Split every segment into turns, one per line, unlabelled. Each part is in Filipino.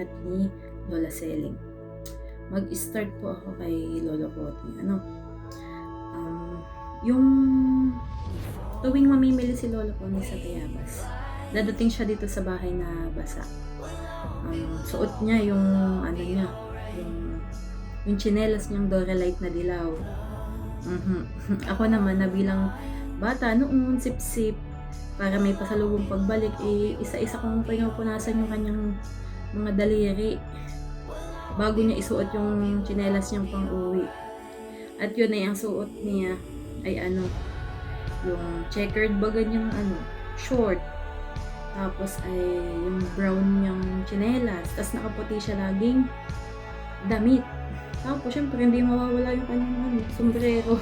at ni Lola Seling. Mag-start po ako kay Lolo Koti. Yung tuwing mamimili si Lolo Koti sa Tayabas, dadating siya dito sa bahay na basa. Suot niya yung yung tsinelas niyang Doralite na dilaw. Ako naman na bilang bata noon, sip-sip, para may pasalubong pagbalik, isa-isa kong pinupunasan yung kanyang mga daliri bago niya isuot yung tsinelas niyang pang-uwi. At yun ay ang suot niya ay yung checkered ba ganyang short. Tapos ay yung brown niyang tsinelas. Tapos nakaputi siya laging damit. Tapos syempre hindi mawawala yung kanyang sombrero.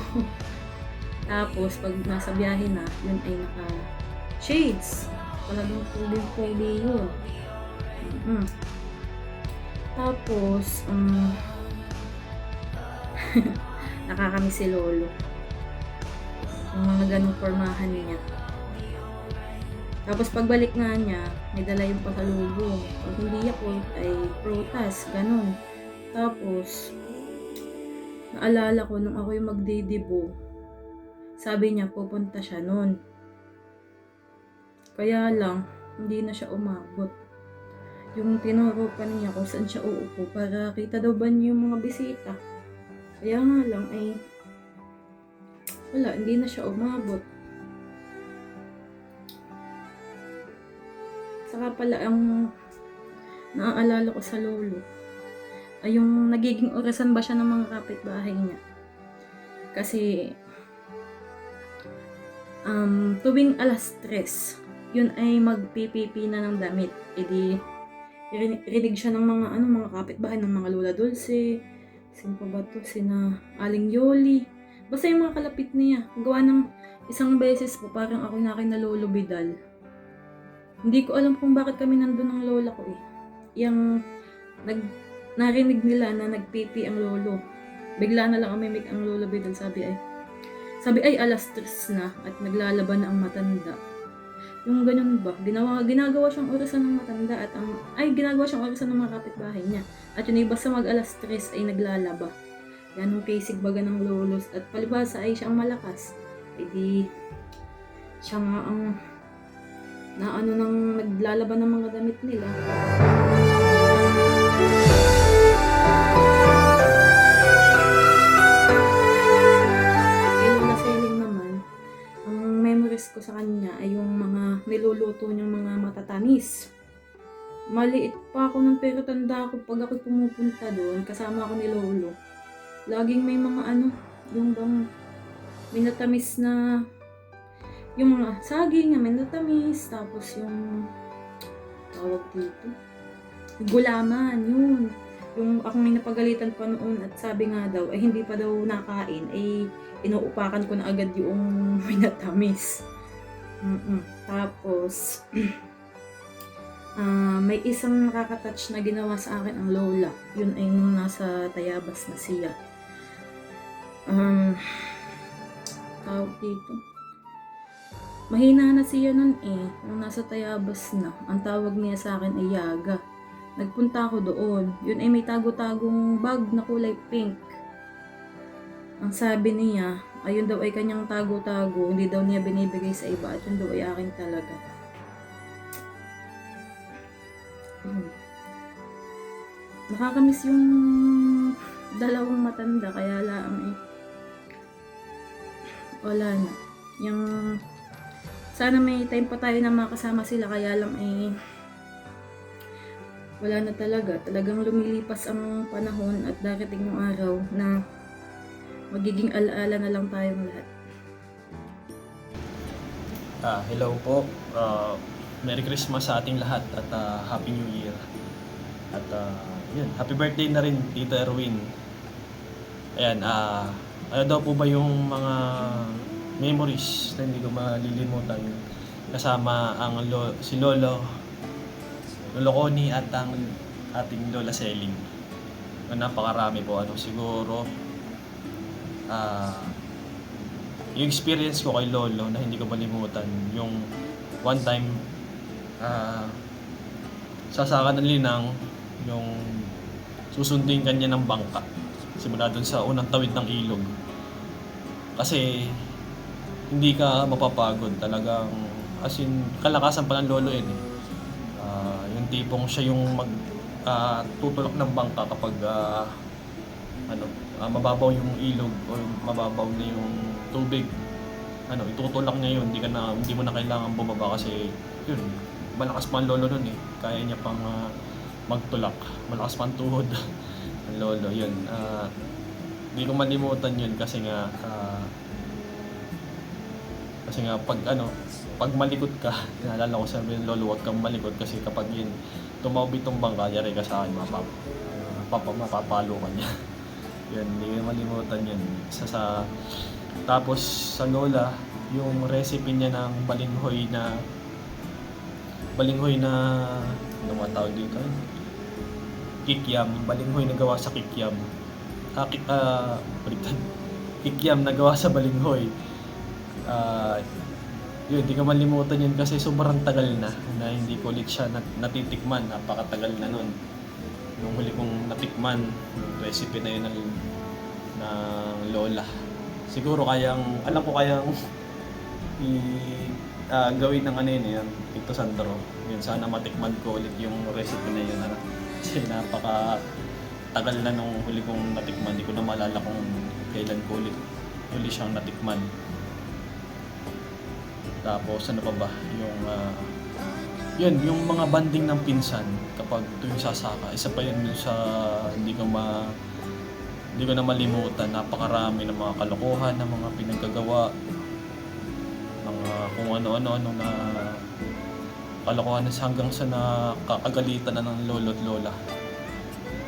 Tapos pag nasa biyahe na, yun ay naka-shades. Talagang pwede yun. Tapos, nakakamiss si Lolo. Yung mga ganong formahan niya. Tapos pagbalik nga niya, may dala yung pasalubong. Pag hindi ako, ay prutas, ganon. Tapos, naalala ko nung ako yung magdidibo, sabi niya pupunta siya nun. Kaya lang, hindi na siya umabot. Yung tinuro pa niya kung saan siya uupo para kita daw ba niya yung mga bisita. Kaya nga lang ay wala, hindi na siya umabot. Saka pala ang naaalala ko sa lolo ay yung nagiging orasan ba siya ng mga kapitbahay niya. Kasi tuwing alas 3, yun ay magpipipi na ng damit. Edi rinig siya ng mga kapitbahay, ng mga Lola Dulce, sino pa ba to, sina Aling Yoli, basta yung mga kalapit niya. Gawa ng isang beses po, parang ako na kay na Lolo Bidal. Hindi ko alam kung bakit kami nandun ng lola ko eh. Yung narinig nila na nagpipi ang lolo. Bigla na lang umimik ang Lolo Bidal, sabi ay alas 3 na at naglalaban na ang matanda. Yung ganun ba, ginagawa siyang orasan ng matanda at ginagawa siyang orasan ng mga kapitbahay niya. At yun ay basta mag alas 3 ay naglalaba. Yan ang kasig baga ng lolos at palibasa ay siya ang malakas. E di, siya nga ang nang naglalaban ng mga damit nila. Ko sa kanya ay yung mga niluluto niyang mga matatamis. Maliit pa ako nun pero tanda ko pag ako pumupunta doon kasama ako ni Lolo. Laging may mga yung bang minatamis na yung mga saging na minatamis, tapos yung tawag dito, gulaman, yun. Yung akong may napagalitan pa noon at sabi nga daw ay hindi pa daw nakain, ay inuupakan ko na agad yung minatamis. Tapos may isang nakaka-touch na ginawa sa akin ang lola. Yun ay nung nasa Tayabas na siya. Tawag dito, mahina na siya nun nung nasa Tayabas na. Ang tawag niya sa akin ay Yaga. Nagpunta ako doon. Yun ay may tago-tagong bag na kulay pink. Ang sabi niya, ayun daw ay kanyang tago-tago, hindi daw niya binibigay sa iba at yun daw ay akin talaga. Nakakamiss yung dalawang matanda, kaya lang wala na. Yung sana may time pa tayo na makasama sila, kaya lang wala na talaga. Talagang lumilipas ang panahon at darating yung araw na magiging alaala na lang tayong lahat.
Hello po. Merry Christmas sa ating lahat at Happy New Year. At yun, happy birthday na rin Tito Erwin. Ayan, ano daw po ba yung mga memories na hindi ko malilimutan kasama ang si Lolo Connie at ang ating Lola Seling. Napakarami po. Siguro yung experience ko kay Lolo na hindi ko malimutan, yung one time sasaka ng linang yung susunduin kanya ng bangka simula dun sa unang tawid ng ilog. Kasi hindi ka mapapagod talagang, as in kalakasan pa ng lolo yun eh. Yung tipong siya yung tutulak ng bangka kapag mababaw yung ilog o mababaw na yung tubig. Itutulak niya yun, hindi mo na kailangan bumaba kasi yun, malakas pa ang lolo nun eh. Kaya niya pang magtulak, malakas pa ang tuhod ang lolo yun. Hindi ko malimutan yun kasi nga pag malikot ka, naalala ko sabi ng lolo, huwag kang malikot kasi kapag yun tumawid itong bangka, yari ka sa akin, mapapalo ka niya. Yun, hindi ko malimutan yun. Tapos sa lola, yung recipe niya ng balinghoy na ano nga tawag dito? Kikiam, balinghoy na gawa sa kikiam. Kikiam na gawa sa balinghoy. Yun, hindi ko malimutan yun kasi sobrang tagal na hindi ko ulit siya natitikman. Napakatagal na nun. Nung huli kong natikman, yung recipe na yun ng lola. Siguro alam ko kayang gawin ng yun, Tito Sandro. Yun, sana matikman ko ulit yung recipe na yun. Kasi napaka-tagal na nung huli kong natikman. Hindi ko na maalala kung kailan ko uli siyang natikman. Tapos ano pa ba? Yung mga banding ng pinsan kapag tuwing sasaka. Isa pa yun sa hindi ko na malimutan. Napakarami ng mga kalokohan, ng mga pinagkagawa, mga kung ano-ano na kalokohan hanggang sa nakakagalitan na ng lolo at lola.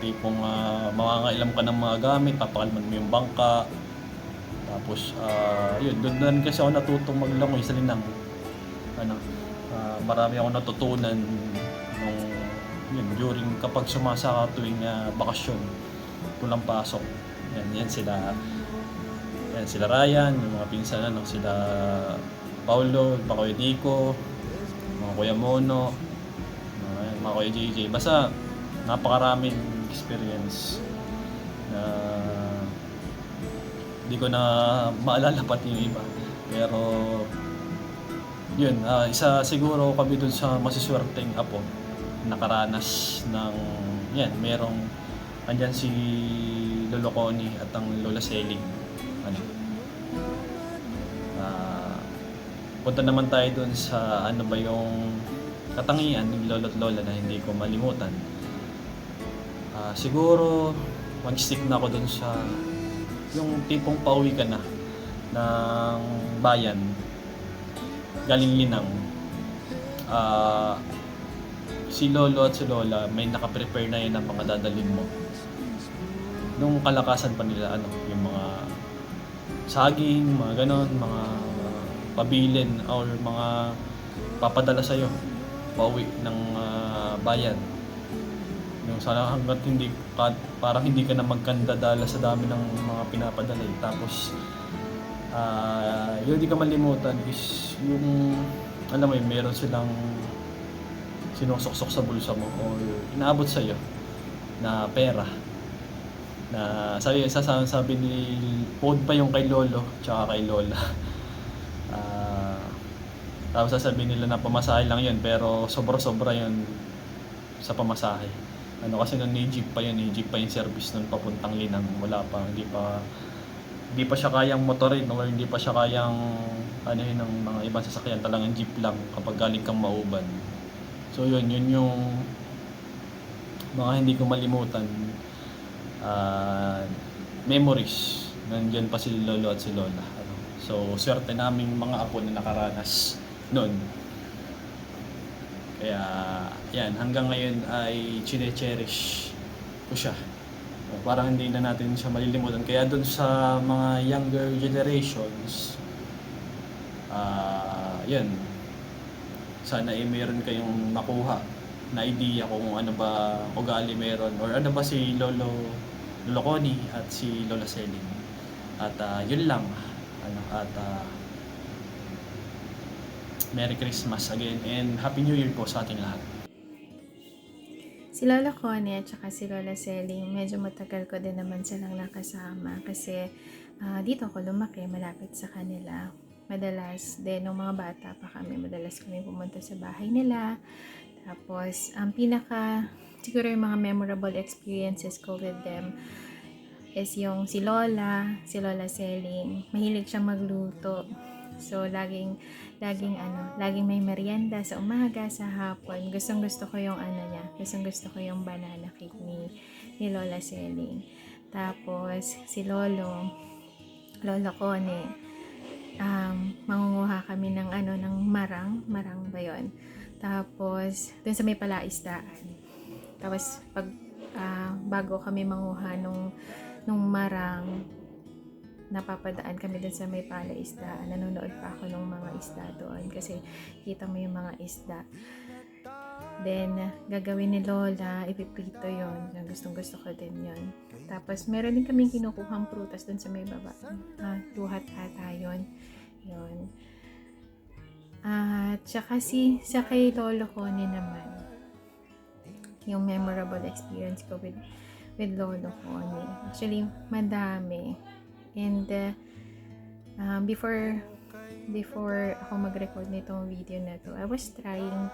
Tipong mangangailam ka ng mga gamit, papakalman mo yung bangka. Tapos doon kasi ako natutong maglangoy sa linang. Marami akong natutunan during kapag sumasaka tuwing bakasyon, pulang pasok. Yan sila Ryan, yung mga pinsan sila Paulo, mga Kuya Nico, mga Kuya Mono, mga Kuya JJ. Basta napakaraming experience na hindi ko na maalala pati yung iba. Pero yun, isa siguro kami dun sa masiswerteng apo nakaranas ng andyan si Lolo Connie at ang Lola Seling. Punta naman tayo dun sa yung katangian ng lolo at lola na hindi ko malimutan. Siguro mag-stick na ako dun sa yung tipong pauwi ka na ng bayan galing Linang. Si lolo at si lola may nakaprepare na yun ng mga dadalhin mo nung kalakasan pa nila, yung mga saging, mga ganon, mga pabilin or mga papadala sa'yo pauwi ng bayan. Yung sana hanggat parang hindi ka na magkandadala sa dami ng mga pinapadala. Tapos yun hindi ka malimutan is yung meron silang sinusuksok sa bulsa mo o inaabot sa'yo na pera na sabi ni code pa yung kay lolo tsaka kay lola. Tapos sasabihin nila na pamasahe lang yun pero sobra yun sa pamasahe. Kasi nung jeep pa yung service nun papuntang Linang. Hindi pa siya kayang motorin or hindi pa siya kayang ng mga ibang sasakyan. Talagang jeep lang kapag galing kang Mauban. So yun yung mga hindi ko malimutan memories. Nandiyan pa si lolo at si lola. So swerte naming mga apo na nakaranas noon. Kaya yan, hanggang ngayon ay chine-cherish ko siya. Parang hindi na natin siya malilimutan. Kaya doon sa mga younger generations, yan, sana meron kayong nakuha na idea kung ano ba ugali meron or ano ba si Lolo Connie at si Lola Seling. At yun lang. Merry Christmas again and Happy New Year po sa ating lahat.
Si Lola Connie at saka si Lola Selling, medyo matagal ko din naman silang nakasama kasi dito ako lumaki, malapit sa kanila. Madalas din, nung mga bata pa kami, madalas kami pumunta sa bahay nila. Tapos, ang siguro yung mga memorable experiences ko with them is yung si Lola Selling. Mahilig siya magluto. So, laging may merienda sa umaga, sa hapon. Gusto ko yung niya. Gusto ko yung banana cake ni Lola Selling. Tapos, si Lolo Cone, mangunguha kami ng marang ba yun? Tapos, dun sa may palaisdaan. Tapos, bago kami manguha nung marang, napapadaan kami dun sa may palaisdaan. Nanonood pa ako ng mga isda doon kasi kita mo yung mga isda. Then, gagawin ni Lola, ipiprito yon. Gusto ko din yon. Tapos, meron din kaming kinukuhang prutas dun sa may baba. Duhat ata yun. Yun. At saka sa kay Lolo Cone naman, yung memorable experience ko with Lolo Cone. Actually, madami. And before ako mag-record nitong video na to, I was trying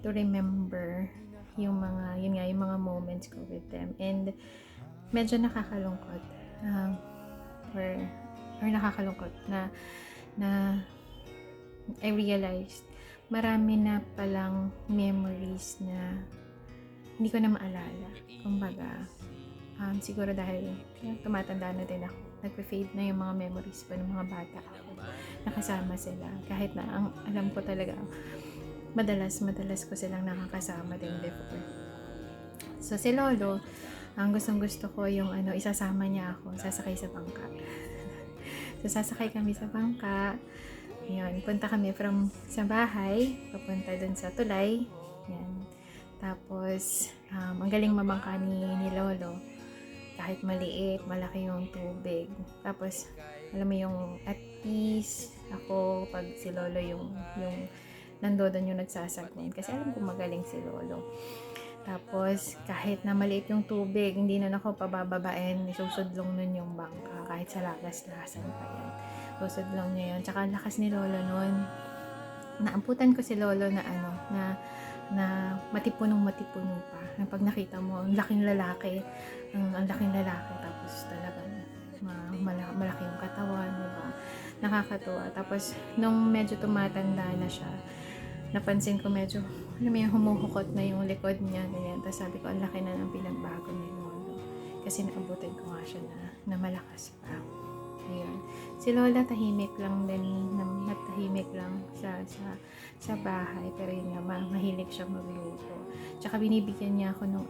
to remember yung mga moments ko with them. And medyo nakakalungkot or nakakalungkot na I realized marami na palang memories na hindi ko na maalala. Kumbaga, siguro dahil tumatanda na din ako, nagpe-fade na yung mga memories pa ng mga bata ako. Nakasama sila. Kahit na alam ko talaga, madalas ko silang nakakasama din before. So si Lolo, ang gustong-gusto ko yung isasama niya ako, sasakay sa bangka. So sasakay kami sa bangka. Yun, punta kami sa bahay, papunta dun sa tulay. Yan. Tapos, ang galing mamangka ni Lolo. Kahit maliit, malaki yung tubig. Tapos, alam mo yung at peace ako pag si Lolo yung nandoon yung nagsasagwan. Kasi alam ko magaling si Lolo. Tapos, kahit na maliit yung tubig, hindi na ako pabababain, isusudlong nun yung bangka. Kahit sa lagas-lasan pa yan. Susudlong niya yun. Tsaka ang lakas ni Lolo nun. Naamputan ko si Lolo na matipunong pa. Na pag nakita mo, ang laking lalaki. Tapos talagang malaki yung katawan, diba? Nakakatuwa. Tapos, nung medyo tumatanda na siya, napansin ko medyo, humuhukot na yung likod niya, ganyan. Tapos sabi ko, ang laki na ng pinagbago ni Lolo. Kasi naabutin ko nga siya na malakas pa. Ayun. Si Lola tahimik lang din, matahimik lang sa bahay, pero yun nga, mahilig siya magluto. Tsaka binibigyan niya ako nung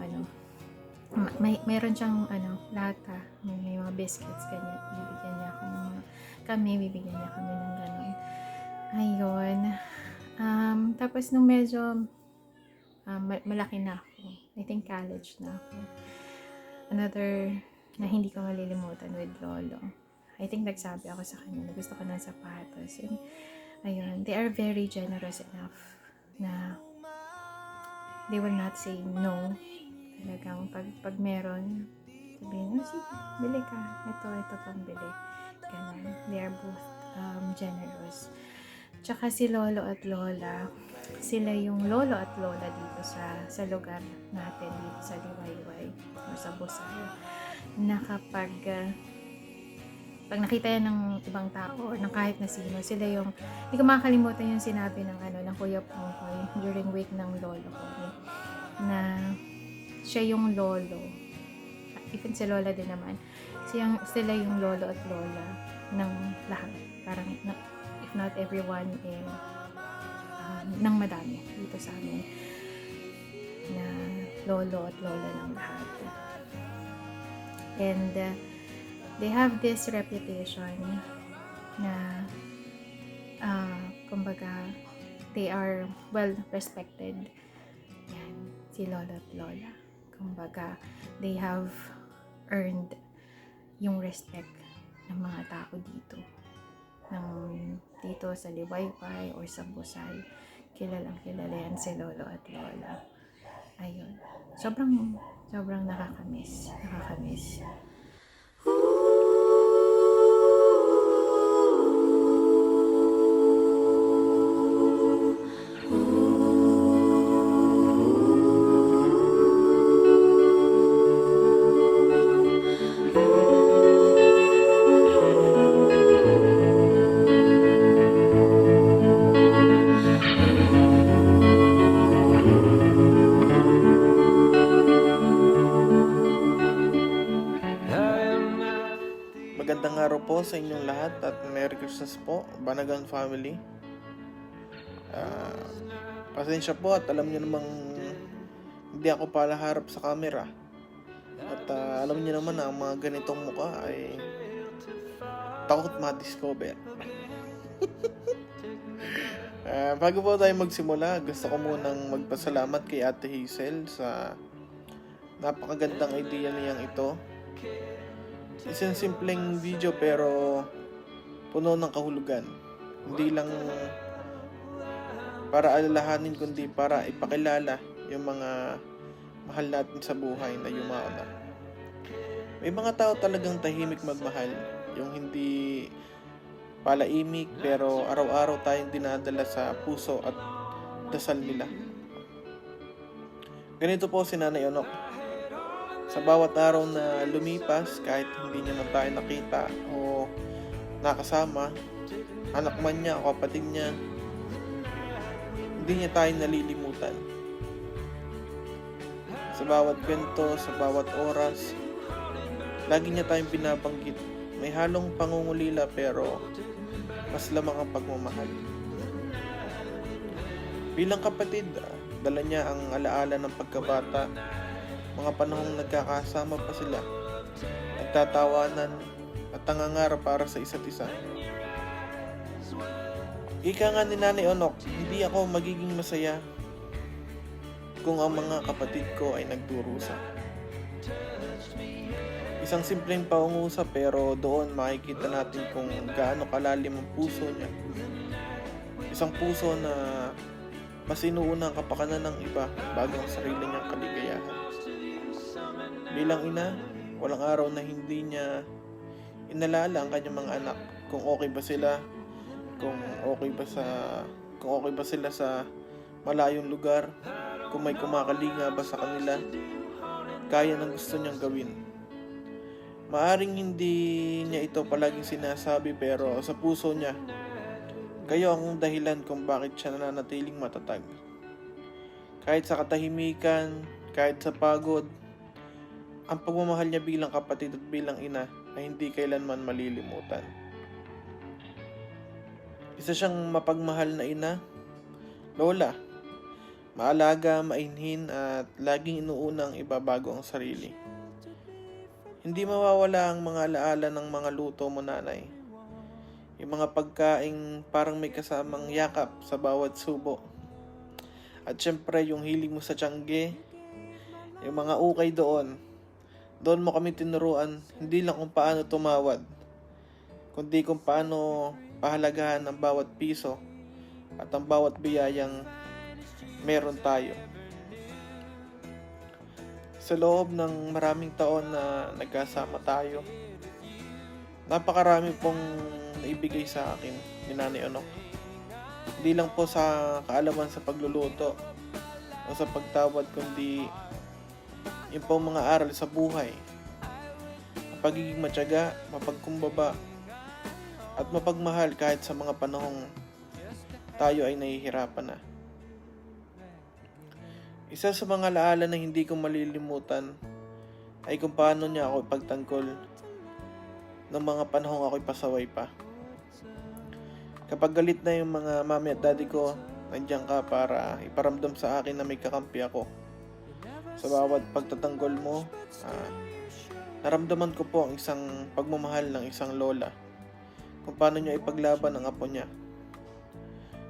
mayroon siyang lata, may mga biscuits, ganyan. Bibigyan niya ako bibigyan niya kami ng gano'n. Ayun. Tapos nung medyo malaki na ako, I think college na ako, another na hindi ko malilimutan with Lolo, I think nagsabi ako sa kanya na gusto ko ng sapatos. And, ayun, they are very generous enough na they will not say no. Talagang pag meron, sabihin, sige, bili ka. Ito pang bili. Ganun. They are both generous. Tsaka si Lolo at Lola, sila yung Lolo at Lola dito sa lugar natin, dito sa Liwayway o sa Busay, na kapag nakita yan ng ibang tao or ng kahit na sino, sila yung, hindi ko makakalimutan yung sinabi ng Kuya Pongkoy during week ng Lolo ko, na siya yung lolo, even si Lola din naman, sila yung Lolo at Lola ng lahat, parang if not everyone, ng madami dito sa amin, na Lolo at Lola ng lahat. And they have this reputation na kumbaga they are well respected. Yan, si Lola at Lola, kumbaga they have earned yung respect ng mga tao dito sa Liwayway or sa Busay. Kilalang kilala yan si Lolo at Lola. Ayun. Sobrang nakakamiss.
Magandang araw po sa inyong lahat at Merry Christmas po, Banagan family. Pasensya po at alam niyo namang hindi ako pala harap sa camera. At alam niyo naman na ang mga ganitong mukha ay takot ma-discover. Bago po tayo magsimula, gusto ko munang magpasalamat kay Ate Hazel sa napakagandang idea niyang ito. Isang simpleng video pero puno ng kahulugan. Hindi lang para alalahanin kundi para ipakilala yung mga mahal natin sa buhay na yumao na. May mga tao talagang tahimik magmahal, yung hindi palaimik pero araw-araw tayong dinadala sa puso at dasal nila. Ganito po si Nanay Onok. Sa bawat araw na lumipas, kahit hindi niya man tayo nakita o nakasama, anak man niya o kapatid niya, hindi niya tayo nalilimutan. Sa bawat kwento, sa bawat oras, lagi niya tayong binabanggit. May halong pangungulila pero mas lamang ang pagmamahal. Bilang kapatid, dala niya ang alaala ng pagkabata, mga panahong nagkakasama pa sila, nagtatawanan at nangangarap para sa isa't isa. Ika nga ni Nanay Onok, hindi ako magiging masaya kung ang mga kapatid ko ay nagdurusa. Isang simpleng pangungusap pero doon makikita natin kung gaano kalalim ang puso niya. Isang puso na mas inuuna ang kapakanan ng iba bago ang sarili niyang kaligayahan. Bilang ina, walang araw na hindi niya inalala ang kanyang mga anak, kung okay ba sila, kung okay ba sila sa malayong lugar, kung may kumakalinga ba sa kanila, kaya ng gusto niyang gawin. Maaring hindi niya ito palaging sinasabi pero sa puso niya, kayo ang dahilan kung bakit siya nananatiling matatag. Kahit sa katahimikan, kahit sa pagod, ang pagmamahal niya bilang kapatid at bilang ina ay hindi kailanman malilimutan. Isa siyang mapagmahal na ina, lola, maalaga, mainhin at laging inuuna ang iba bago ang sarili. Hindi mawawala ang mga alaala ng mga luto mo, nanay. Yung mga pagkaing parang may kasamang yakap sa bawat subo. At syempre yung hilig mo sa tiyangge, yung mga ukay doon. Doon mo kami tinuruan, hindi lang kung paano tumawad, kundi kung paano pahalagahan ang bawat piso at ang bawat biyayang meron tayo. Sa loob ng maraming taon na nagkasama tayo, napakarami pong naibigay sa akin ni Nanay Onok. Hindi lang po sa kaalaman sa pagluluto o sa pagtawad, kundi yung pong mga aral sa buhay, ang pagiging matyaga, mapagkumbaba, at mapagmahal kahit sa mga panahong tayo ay nahihirapan na. Isa sa mga alaala na hindi ko malilimutan ay kung paano niya ako ipagtanggol ng mga panahong ako'y pasaway pa. Kapag galit na yung mga mami at daddy ko, nandiyan ka para iparamdam sa akin na may kakampi ako. Sa bawat pagtatanggol mo, naramdaman ko po ang isang pagmamahal ng isang lola, kung paano niya ipaglaban ang apo niya.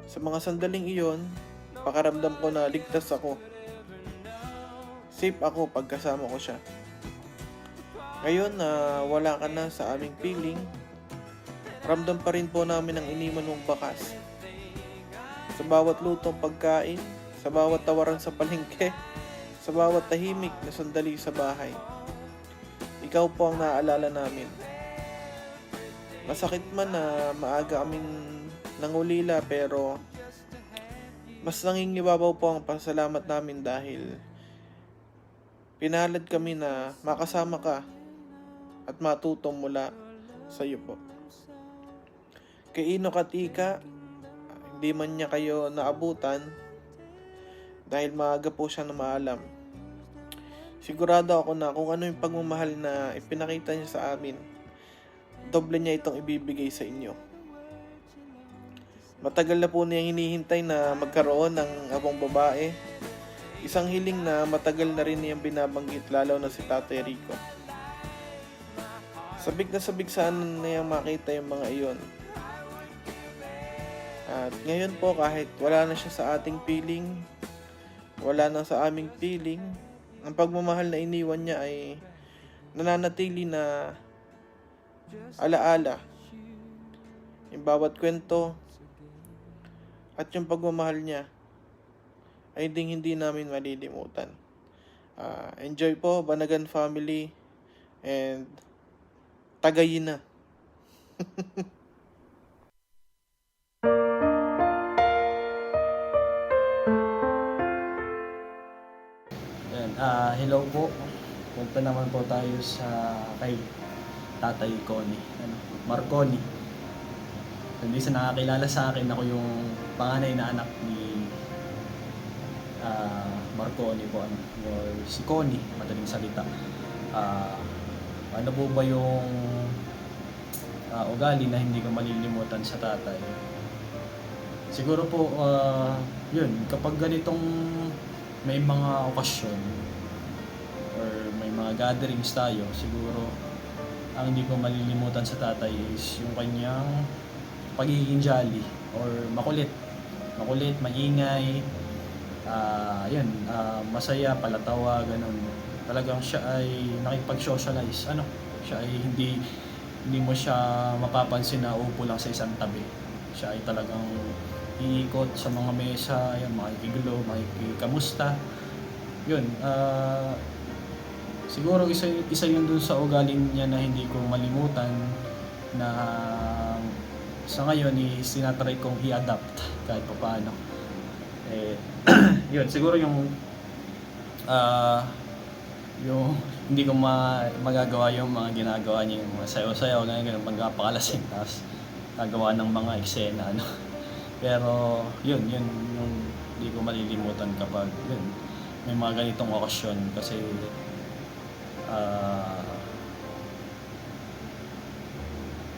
Sa mga sandaling iyon, pakaramdam ko na ligtas ako. Safe ako pagkasama ko siya. Ngayon na wala ka na sa aming piling, ramdam pa rin po namin ang iniwan mong bakas. Sa bawat lutong pagkain, sa bawat tawaran sa palengke, sa bawat tahimik na sandali sa bahay. Ikaw po ang naaalala namin. Masakit man na maaga kaming nangulila, pero mas nangingibabaw po ang pasalamat namin dahil pinalad kami na makasama ka at matuto mula sa iyo po. Kay Ino Katika, hindi man niya kayo naabutan dahil maaga po siya na maalam. Sigurado ako na kung ano yung pagmamahal na ipinakita niya sa amin, doble niya itong ibibigay sa inyo. Matagal na po niyang hinihintay na magkaroon ng abong babae. Isang hiling na matagal na rin niyang binabanggit, lalo na si Tatay Rico. Sabik na sabik sana niyang makita yung mga iyon. At ngayon po, kahit wala na siya sa ating piling, wala na sa aming piling, ang pagmamahal na iniwan niya ay nananatili na alaala. Yung bawat kwento at yung pagmamahal niya ay hindi namin malilimutan. Enjoy po, Banagan family, and tagayin na.
Ayan, hello po. Punta naman po tayo sa kay Tatay Connie, Marconi. Hindi sa nakakilala sa akin, ako yung panganay na anak ni Marconi po, or si Connie, madaling salita. Ano po ba yung ugali na hindi ko malilimutan sa tatay? Siguro po, yun, kapag ganitong may mga okasyon or may mga gatherings tayo, siguro ang hindi ko malilimutan sa tatay is yung kanyang pagiging jolly or makulit, maingay, masaya, palatawa, ganun. Talagang siya ay nakipag-socialize. Siya ay hindi mo siya mapapansin na upo lang sa isang tabi. Siya ay talagang iikot sa mga mesa, makikigulo, makikikamusta. Yun, siguro isa yun dun sa ugaling niya na hindi ko malimutan, na sa ngayon sinatry kong i-adapt kahit pa paano. Yun, siguro yung hindi ko magagawa yung mga ginagawa niya, yung mga sayaw-sayaw, ganyan, magpapakalasing, tapos nagawa ng mga eksena, Pero yun yung hindi ko malilimutan kapag yun, may mga ganitong okasyon, kasi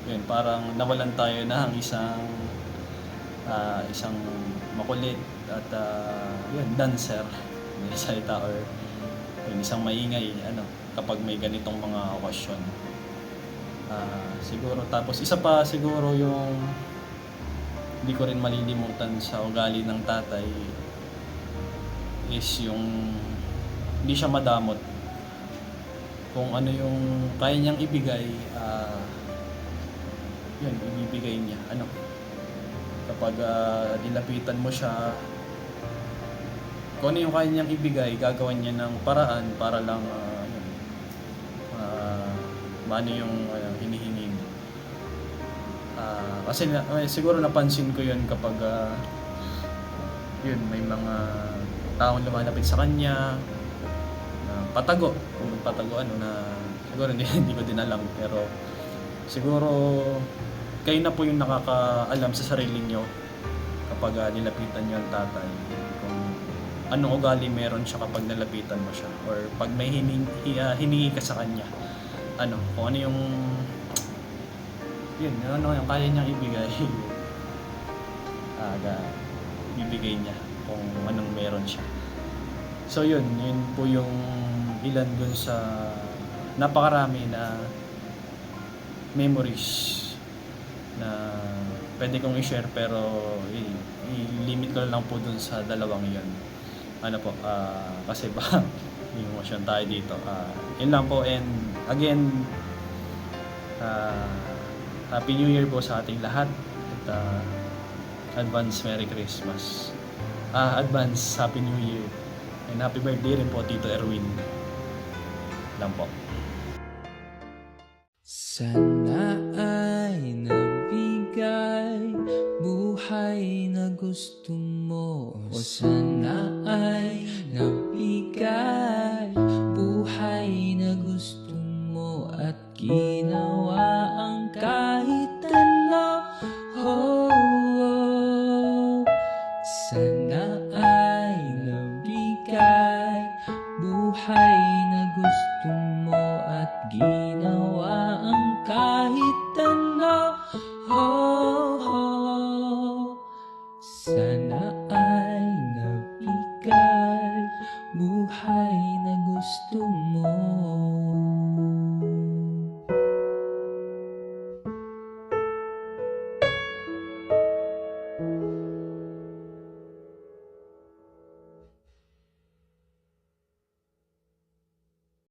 yun, parang nawalan tayo ng isang makulit at yun, dancer, may salita, or yun, isang maingay kapag may ganitong mga okasyon. Siguro, tapos isa pa siguro yung hindi ko rin malilimutan sa ugali ng tatay is yung hindi siya madamot. Kung ano yung kaya niyang ibigay, yun, ibibigay niya. Kapag nilapitan mo siya, kung ano yung kaya niyang ibigay, gagawin niya ng paraan para lang maano yung hinihingi mo. Kasi siguro napansin ko yun kapag yun, may mga taong lumalapit sa kanya, patago na siguro hindi ko din alam, pero siguro kayo na po yung nakakaalam sa sarili nyo kapag nilapitan nyo ang tatay, kung anong ugali meron siya kapag nalapitan mo siya, or pag may hiningi ka sa kanya, kung ano yung yun, yung kaya niyang ibigay, bibigay niya kung anong meron siya. So yun po yung ilan dun sa napakarami na memories na pwede kong i-share, pero i-limit ko lang po dun sa dalawang yun. Kasi ba may emotion tayo dito. Yun lang po, and again, Happy New Year po sa ating lahat, at advance Merry Christmas. Advance Happy New Year. And happy birthday rin po Tito Erwin. Lang po.
Sana ay nabigay buhay na gusto mo, o sana ay nabigay buhay na gusto mo at ginawa ang kahit ano. Oh, oh. Sana ay nabigay buhay na gusto mo at ginawa ang